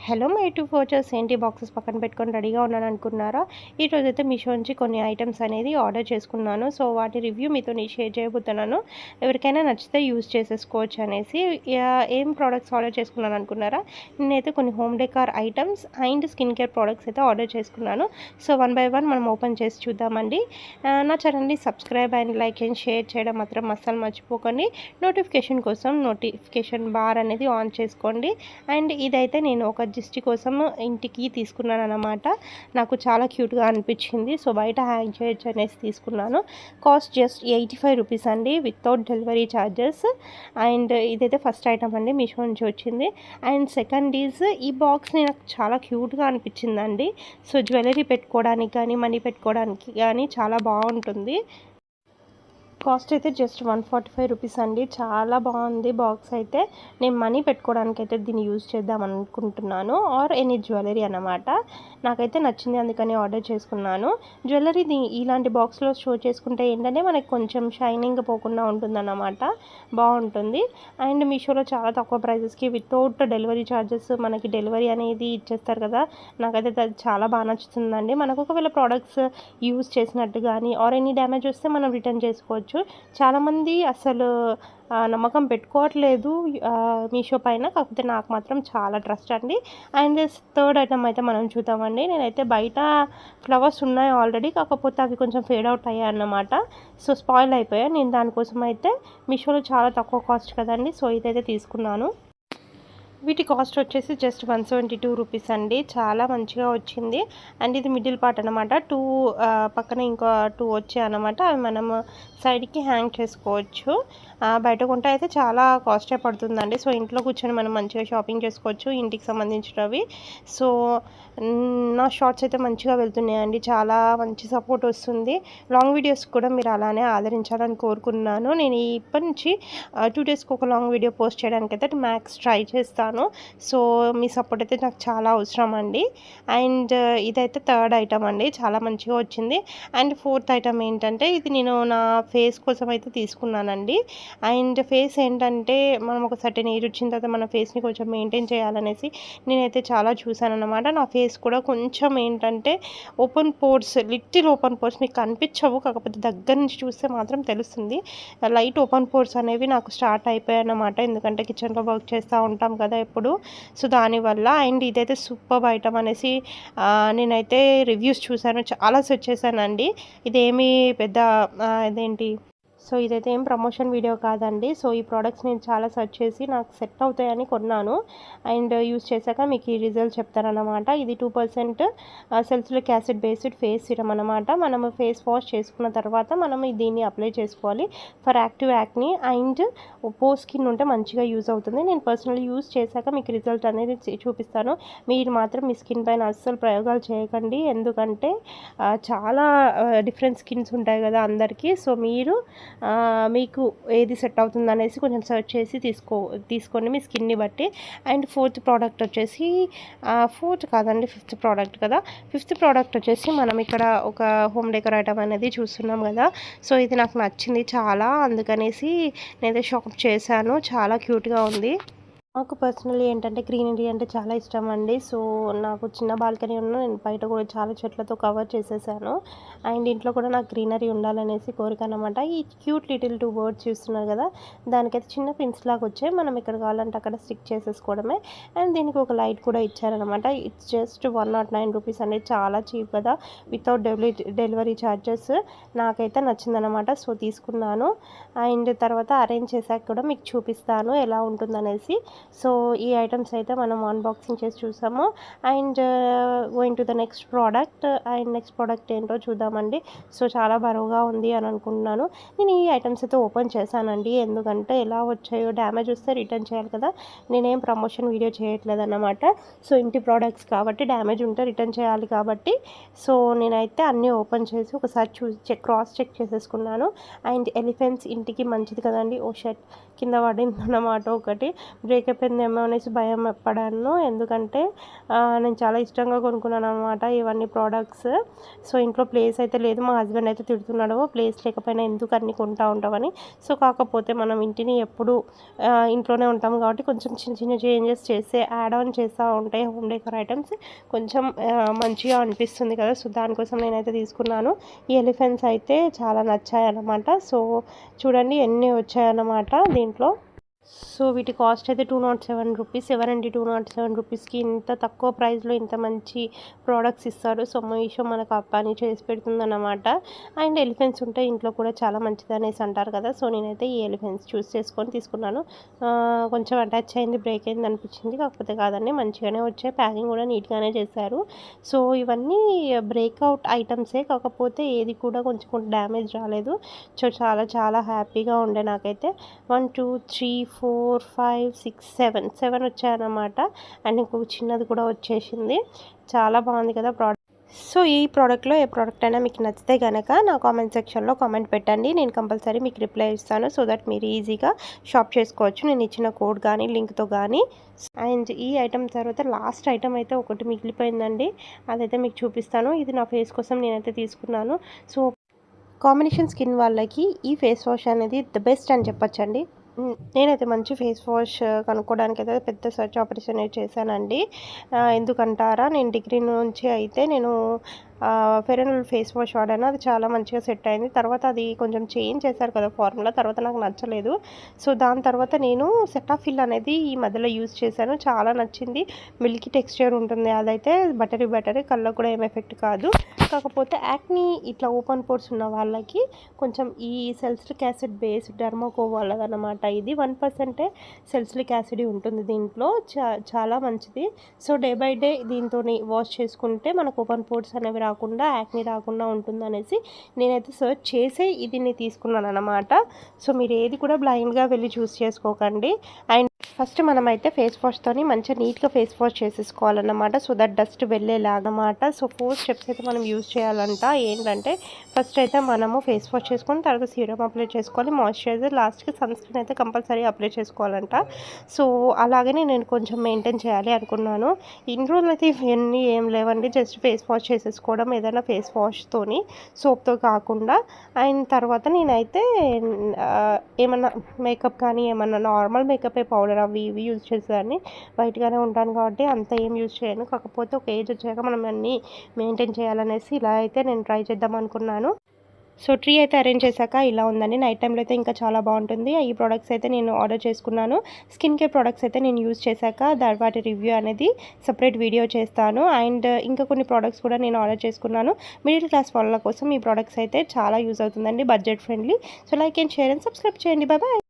Hello my two ఫోచర్స్ ఏంటి boxes పక్కన పెట్టుకొని రెడీగా ఉన్నాను అనుకున్నారా? ఈరోజైతే మీషో నుంచి కొన్ని ఐటమ్స్ అనేది ఆర్డర్ చేసుకున్నాను. సో వాటి రివ్యూ మీతో షేర్ చేయబోతున్నాను. ఎవరికైనా నచ్చితే యూజ్ చేసేసుకోవచ్చు అనేసి. ఏం ప్రోడక్ట్స్ ఆర్డర్ చేసుకున్నాను అనుకున్నారా? నేనైతే కొన్ని home decor items and skin care products అయితే ఆర్డర్ చేసుకున్నాను. సో వన్ బై వన్ మనం ఓపెన్ చేసి చూద్దామండి. నా ఛానల్ని subscribe and like and share చేయడం మాత్రం అస్సలు మర్చిపోకండి. నోటిఫికేషన్ కోసం నోటిఫికేషన్ బార్ అనేది ఆన్ చేసుకోండి. అండ్ ఇదైతే నేను ఒక దిష్టి కోసం ఇంటికి తీసుకున్నాను అన్నమాట. నాకు చాలా క్యూట్గా అనిపించింది. సో బయట హ్యాంగ్ చేయొచ్చు అనేసి తీసుకున్నాను. కాస్ట్ జస్ట్ 85 రూపీస్ అండి, వితౌట్ డెలివరీ ఛార్జెస్. అండ్ ఇదైతే ఫస్ట్ ఐటమ్ అండి, మీషో నుంచి వచ్చింది. అండ్ సెకండ్ ఈజ్ ఈ బాక్స్ని నాకు చాలా క్యూట్గా అనిపించిందండి. సో జ్యువెలరీ పెట్టుకోవడానికి కానీ మనీ పెట్టుకోవడానికి కానీ చాలా బాగుంటుంది. కాస్ట్ అయితే జస్ట్ 145 రూపీస్ అండి. చాలా బాగుంది బాక్స్ అయితే. నేను మనీ పెట్టుకోవడానికి అయితే దీన్ని యూజ్ చేద్దాం అనుకుంటున్నాను, ఆర్ ఎనీ జ్యువెలరీ అన్నమాట. నాకైతే నచ్చింది, అందుకని ఆర్డర్ చేసుకున్నాను. జ్యువెలరీ ఇలాంటి బాక్స్లో షో చేసుకుంటే ఏంటంటే మనకి కొంచెం షైనింగ్ పోకుండా ఉంటుందన్నమాట, బాగుంటుంది. అండ్ మీషోలో చాలా తక్కువ ప్రైజెస్కి వితౌట్ డెలివరీ ఛార్జెస్ మనకి డెలివరీ అనేది ఇచ్చేస్తారు కదా. నాకైతే అది చాలా బాగా నచ్చుతుందండి. మనకు ఒకవేళ ప్రోడక్ట్స్ యూజ్ చేసినట్టు కానీ ఆర్ ఎనీ డ్యామేజ్ వస్తే మనం రిటర్న్ చేసుకోవచ్చు. చాలామంది అసలు నమ్మకం పెట్టుకోవట్లేదు మీషో పైన, కాకపోతే నాకు మాత్రం చాలా ట్రస్ట్ అండి. అండ్ థర్డ్ ఐటమ్ అయితే మనం చూద్దామండి. నేనైతే బయట ఫ్లవర్స్ ఉన్నాయి ఆల్రెడీ, కాకపోతే అవి కొంచెం ఫేడ్ అవుట్ అయ్యాయి అన్నమాట. సో స్పాయిల్ అయిపోయాయి. నేను దానికోసం అయితే మీషోలో చాలా తక్కువ కాస్ట్ కదండి, సో ఇదైతే తీసుకున్నాను. వీటి కాస్ట్ వచ్చేసి జస్ట్ 172 రూపీస్ అండి. చాలా మంచిగా వచ్చింది. అండ్ ఇది మిడిల్ పార్ట్ అనమాట. పక్కన ఇంకా 2 వచ్చాయి అనమాట. అవి మనం సైడ్కి హ్యాంగ్ చేసుకోవచ్చు. బయట కొంటే అయితే చాలా కాస్టే పడుతుందండి. సో ఇంట్లో కూర్చొని మనం మంచిగా షాపింగ్ చేసుకోవచ్చు ఇంటికి సంబంధించినవి. సో నా షార్ట్స్ అయితే మంచిగా వెళ్తున్నాయండి, చాలా మంచి సపోర్ట్ వస్తుంది. లాంగ్ వీడియోస్ కూడా మీరు అలానే ఆదరించాలని కోరుకున్నాను. నేను ఇప్పటి నుంచి 2 డేస్కి ఒక లాంగ్ వీడియో పోస్ట్ చేయడానికి అయితే మ్యాక్స్ ట్రై చేస్తాను. సో మీ సపోర్ట్ అయితే నాకు చాలా అవసరం అండి. అండ్ ఇదైతే థర్డ్ ఐటమ్ అండి, చాలా మంచిగా వచ్చింది. అండ్ ఫోర్త్ ఐటమ్ ఏంటంటే ఇది నేను నా ఫేస్ కోసం అయితే తీసుకున్నానండి. అండ్ ఫేస్ ఏంటంటే మనం ఒక సర్టెన్ ఏజ్ వచ్చిన తర్వాత మన ఫేస్ని కొంచెం మెయింటైన్ చేయాలనేసి నేనైతే చాలా చూసాను అన్నమాట. నా ఫేస్ కూడా కొంచెం ఏంటంటే open pores, little open pores మీకు కనిపించవు, కాకపోతే దగ్గర నుంచి చూస్తే మాత్రం తెలుస్తుంది. లైట్ ఓపెన్ పోర్స్ అనేవి నాకు స్టార్ట్ అయిపోయాయి అన్నమాట, ఎందుకంటే కిచెన్లో వర్క్ చేస్తూ ఉంటాం కదా ఎప్పుడు. సో దానివల్ల. అండ్ ఇదైతే సూపర్ ఐటమ్ అనేసి నేనైతే రివ్యూస్ చూశాను, చాలా సెర్చ్ చేశానండి. ఇదేమీ పెద్ద ఇదేంటి, సో ఇదైతే ఏం ప్రమోషన్ వీడియో కాదండి. సో ఈ ప్రోడక్ట్స్ నేను చాలా సెర్చ్ చేసి నాకు సెట్ అవుతాయని కొన్నాను. అండ్ యూస్ చేశాక మీకు ఈ రిజల్ట్ చెప్తారనమాట. ఇది 2% సెల్సిలిక్ యాసిడ్ బేస్డ్ ఫేస్ సిరమ్ అనమాట. మనము ఫేస్ వాష్ చేసుకున్న తర్వాత మనం దీన్ని అప్లై చేసుకోవాలి ఫర్ యాక్టివ్ యాక్ని. అండ్ పోర్ స్కిన్ ఉంటే మంచిగా యూజ్ అవుతుంది. నేను పర్సనల్లీ యూజ్ చేశాక మీకు రిజల్ట్ అనేది చూపిస్తాను. మీరు మాత్రం మీ స్కిన్ పైన అస్సలు ప్రయోగాలు చేయకండి, ఎందుకంటే చాలా డిఫరెంట్ స్కిన్స్ ఉంటాయి కదా అందరికీ. సో మీరు మీకు ఏది సెట్ అవుతుంది అనేసి కొంచెం సెర్చ్ చేసి తీసుకోండి మీ స్కిన్ని బట్టి. అండ్ ఫోర్త్ ప్రోడక్ట్ వచ్చేసి ఫోర్త్ కాదండి, ఫిఫ్త్ ప్రోడక్ట్ కదా. ఫిఫ్త్ ప్రోడక్ట్ వచ్చేసి మనం ఇక్కడ ఒక హోమ్ డెకర్ ఐటమ్ అనేది చూస్తున్నాం కదా. సో ఇది నాకు నచ్చింది చాలా, అందుకనేసి నేనైతే షాప్ చేశాను. చాలా క్యూట్గా ఉంది. నాకు పర్సనల్లీ ఏంటంటే గ్రీనరీ అంటే చాలా ఇష్టం అండి. సో నాకు చిన్న బాల్కనీ నేను బయట కూడా చాలా చెట్లతో కవర్ చేసేసాను. అండ్ ఇంట్లో కూడా నాకు గ్రీనరీ ఉండాలనేసి కోరిక అనమాట. ఈ క్యూట్ లిటిల్ 2 బర్డ్స్ చూస్తున్నారు కదా, దానికైతే చిన్న పిన్స్ లాగా వచ్చాయి. మనం ఇక్కడ కావాలంటే అక్కడ స్టిక్ చేసేసుకోవడమే. అండ్ దీనికి ఒక లైట్ కూడా ఇచ్చారనమాట. ఇట్స్ జస్ట్ 109 రూపీస్ అండి, చాలా చీప్ కదా, వితౌట్ డెలివరీ ఛార్జెస్. నాకైతే నచ్చిందనమాట, సో తీసుకున్నాను. అండ్ తర్వాత అరేంజ్ చేశాక కూడా మీకు చూపిస్తాను ఎలా ఉంటుందనేసి. సో ఈ ఐటమ్స్ అయితే మనం అన్బాక్సింగ్ చేసి చూసాము. And going to the next product. And next product ఏంటో చూద్దామండి. సో చాలా బరువుగా ఉంది అని అనుకుంటున్నాను. నేను ఈ ఐటమ్స్ అయితే ఓపెన్ చేశానండి, ఎందుకంటే ఎలా వచ్చాయో, డ్యామేజ్ వస్తే రిటర్న్ చేయాలి కదా. నేనేం ప్రమోషన్ వీడియో చేయట్లేదు అన్నమాట. సో ఇంటి ప్రోడక్ట్స్ కాబట్టి డ్యామేజ్ ఉంటే రిటర్న్ చేయాలి కాబట్టి. సో నేనైతే అన్నీ ఓపెన్ చేసి ఒకసారి క్రాస్ చెక్ చేసేసుకున్నాను. అండ్ ఎలిఫెంట్స్ ఇంటికి మంచిది కదండి. ఓ షర్ట్ కింద పడింది అన్నమాట, ఒకటి బ్రేక్ అయిపోయిందేమో అనేసి భయం పడాను. ఎందుకంటే నేను చాలా ఇష్టంగా కొనుక్కున్నాను అనమాట ఇవన్నీ ప్రోడక్ట్స్. సో ఇంట్లో ప్లేస్ అయితే లేదు. మా హస్బెండ్ అయితే తిడుతున్నాడు, ప్లేస్ లేకపోయినా ఎందుకు అన్ని కొంటా ఉంటామని. సో కాకపోతే మనం ఇంటిని ఎప్పుడు ఇంట్లోనే ఉంటాం కాబట్టి కొంచెం చిన్న చిన్న చేంజెస్ చేస్తే యాడ్ ఆన్ చేస్తూ ఉంటే హోమ్ డెకర్ ఐటమ్స్ కొంచెం మంచిగా అనిపిస్తుంది కదా. సో దానికోసం నేనైతే తీసుకున్నాను. ఈ ఎలిఫెంట్స్ అయితే చాలా నచ్చాయి అన్నమాట. సో చూడండి ఎన్ని వచ్చాయన్నమాట దీంట్లో. సో వీటి కాస్ట్ అయితే 207 రూపీస్. ఎవరండి 207 రూపీస్కి ఇంత తక్కువ ప్రైస్లో ఇంత మంచి ప్రోడక్ట్స్ ఇస్తారు. సో మీషో మనకు ఆ పని చేసి పెడుతుందన్నమాట. అండ్ ఎలిఫెంట్స్ ఉంటే ఇంట్లో కూడా చాలా మంచిది అనేసి అంటారు కదా. సో నేనైతే ఈ ఎలిఫెంట్స్ చూస్ చేసుకొని తీసుకున్నాను. కొంచెం అటాచ్ అయింది, బ్రేక్ అయింది అనిపించింది, కాకపోతే కాదండి మంచిగానే వచ్చాయి. ప్యాకింగ్ కూడా నీట్గానే చేశారు. సో ఇవన్నీ బ్రేక్అవుట్ ఐటమ్సే, కాకపోతే ఏది కూడా కొంచెం డ్యామేజ్ రాలేదు. సో చాలా చాలా హ్యాపీగా ఉండే నాకైతే. 1 2 3 4 5 6 7 వచ్చాయన్నమాట. అండ్ ఇంకొక చిన్నది కూడా వచ్చేసింది. చాలా బాగుంది కదా ప్రోడక్ట్. సో ఈ ప్రోడక్ట్లో ఏ ప్రోడక్ట్ అయినా మీకు నచ్చితే కనుక నా కామెంట్ సెక్షన్లో కామెంట్ పెట్టండి. నేను కంపల్సరీ మీకు రిప్లై ఇస్తాను. సో దట్ మీరు ఈజీగా షాప్ చేసుకోవచ్చు నేను ఇచ్చిన కోడ్ కానీ లింక్తో కానీ. అండ్ ఈ ఐటమ్ తర్వాత లాస్ట్ ఐటమ్ అయితే ఒకటి మిగిలిపోయిందండి, అదైతే మీకు చూపిస్తాను. ఇది నా ఫేస్ కోసం నేనైతే తీసుకున్నాను. సో కాంబినేషన్ స్కిన్ వాళ్ళకి ఈ ఫేస్ వాష్ అనేది ద బెస్ట్ అని చెప్పొచ్చండి. నేనైతే మంచి ఫేస్ వాష్ కనుక్కోవడానికి అయితే పెద్ద సర్చ్ ఆపరేషన్ అయితే చేశానండి. ఎందుకంటారా, నేను డిగ్రీ నుంచి అయితే నేను fair and lovely face wash వాడాను. అది చాలా మంచిగా సెట్ అయింది. తర్వాత అది కొంచెం చేంజ్ చేశారు కదా ఫార్ములా, తర్వాత నాకు నచ్చలేదు. సో దాని తర్వాత నేను సెటాఫిల్ అనేది ఈ మధ్యలో యూజ్ చేశాను, చాలా నచ్చింది. మిల్కీ టెక్స్చర్ ఉంటుంది, అదైతే బటరీ కళ్ళకు కూడా ఏం ఎఫెక్ట్ కాదు. కాకపోతే యాక్ని ఇట్లా ఓపెన్ పోర్స్ ఉన్న వాళ్ళకి కొంచెం ఈ సెల్సిలిక్ యాసిడ్ బేస్డ్ డర్మాకో వాళ్ళదన్నమాట. ఇది 1% సెల్సిలిక్ యాసిడ్ ఉంటుంది దీంట్లో, చాలా మంచిది. సో డే బై డే దీంతో వాష్ చేసుకుంటే మనకు ఓపెన్ పోర్స్ అనేవి రాకుండా యాక్ని రాకుండా ఉంటుంది అనేసి నేనైతే సర్చ్ చేసి ఇది తీసుకున్నాను అనమాట. సో మీరు ఏది కూడా బ్లైండ్గా వెళ్ళి చూస్ చేసుకోకండి. అండ్ ఫస్ట్ మనమైతే ఫేస్ వాష్తోని మంచిగా నీట్గా ఫేస్ వాష్ చేసేసుకోవాలన్నమాట. సో దట్ డస్ట్ వెళ్ళేలాగనమాట. సో 4 స్టెప్స్ అయితే మనం యూజ్ చేయాలంట. ఏంటంటే ఫస్ట్ అయితే మనము ఫేస్ వాష్ చేసుకొని తర్వాత సీరమ్ అప్లై చేసుకోవాలి, మాయిశ్చరైజర్, లాస్ట్కి సన్ స్క్రీన్ అయితే కంపల్సరీ అప్లై చేసుకోవాలంట. సో అలాగనే నేను కొంచెం మెయింటైన్ చేయాలి అనుకున్నాను. ఇన్ని రోజులు అయితే ఇవన్నీ ఏం లేవండి, జస్ట్ ఫేస్ వాష్ చేసేసుకోవడం ఏదైనా ఫేస్ వాష్తోని, సోప్తో కాకుండా. అండ్ తర్వాత నేనైతే ఏమన్నా మేకప్ కానీ ఏమన్నా నార్మల్ మేకప్ పౌడర్ అవి ఇవి యూజ్ చేసేదాన్ని. వైట్గానే ఉంటాను కాబట్టి అంత ఏం యూజ్ చేయను. కాకపోతే ఒక ఏజ్ వచ్చాక మనం అన్నీ మెయింటైన్ చేయాలనేసి ఇలా అయితే నేను ట్రై చేద్దాం అనుకున్నాను. సో ట్రీ అయితే అరేంజ్ చేశాక ఇలా ఉందండి. నైట్ టైంలో అయితే ఇంకా చాలా బాగుంటుంది. ఈ ప్రోడక్ట్స్ అయితే నేను ఆర్డర్ చేసుకున్నాను. స్కిన్ కేర్ ప్రోడక్ట్స్ అయితే నేను యూజ్ చేశాక వాటి రివ్యూ అనేది సపరేట్ వీడియో చేస్తాను. అండ్ ఇంకా కొన్ని ప్రోడక్ట్స్ కూడా నేను ఆర్డర్ చేసుకున్నాను. మిడిల్ క్లాస్ వాళ్ళ కోసం ఈ ప్రోడక్ట్స్ అయితే చాలా యూజ్ అవుతుందండి, budget friendly. So like and share and subscribe చేయండి. Bye bye.